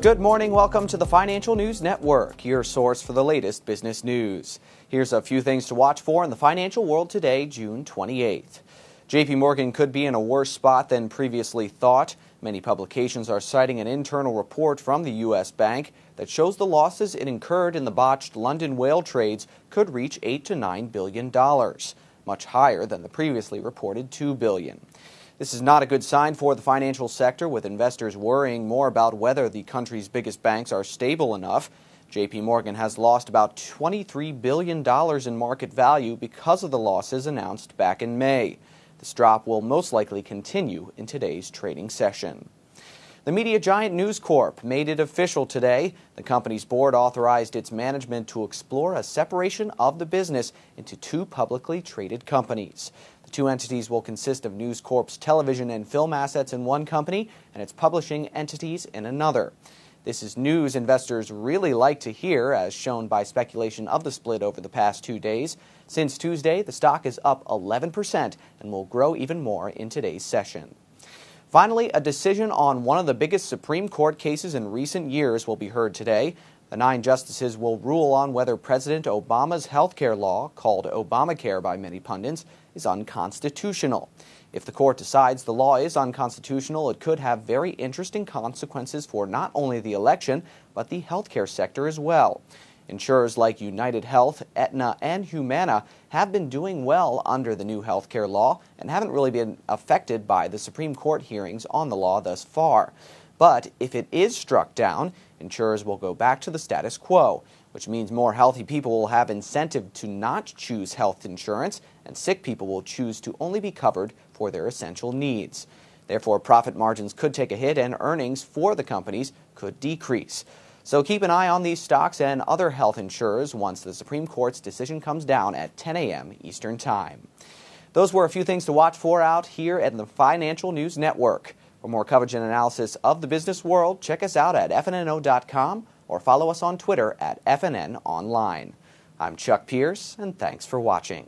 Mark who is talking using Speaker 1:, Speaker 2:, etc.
Speaker 1: Good morning. Welcome to the Financial News Network, your source for the latest business news. Here's a few things to watch for in the financial world today, June 28th. JP Morgan could be in a worse spot than previously thought. Many publications are citing an internal report from the U.S. bank that shows the losses it incurred in the botched London whale trades could reach $8 to $9 billion, much higher than the previously reported $2 billion. This is not a good sign for the financial sector, with investors worrying more about whether the country's biggest banks are stable enough. JP Morgan has lost about $23 billion in market value because of the losses announced back in May. This drop will most likely continue in today's trading session. The media giant News Corp made it official today. The company's board authorized its management to explore a separation of the business into two publicly traded companies. The two entities will consist of News Corp's television and film assets in one company and its publishing entities in another. This is news investors really like to hear, as shown by speculation of the split over the past 2 days. Since Tuesday, the stock is up 11% and will grow even more in today's session. Finally, a decision on one of the biggest Supreme Court cases in recent years will be heard today. The 9 justices will rule on whether President Obama's health care law, called Obamacare by many pundits, is unconstitutional. If the court decides the law is unconstitutional, it could have very interesting consequences for not only the election, but the healthcare sector as well. Insurers like United Health, Aetna, and Humana have been doing well under the new healthcare law and haven't really been affected by the Supreme Court hearings on the law thus far. But if it is struck down, insurers will go back to the status quo, which means more healthy people will have incentive to not choose health insurance, and sick people will choose to only be covered for their essential needs. Therefore, profit margins could take a hit and earnings for the companies could decrease. So keep an eye on these stocks and other health insurers once the Supreme Court's decision comes down at 10 a.m. Eastern Time. Those were a few things to watch for out here at the Financial News Network. For more coverage and analysis of the business world, check us out at fnno.com or follow us on Twitter at FNN Online. I'm Chuck Pierce, and thanks for watching.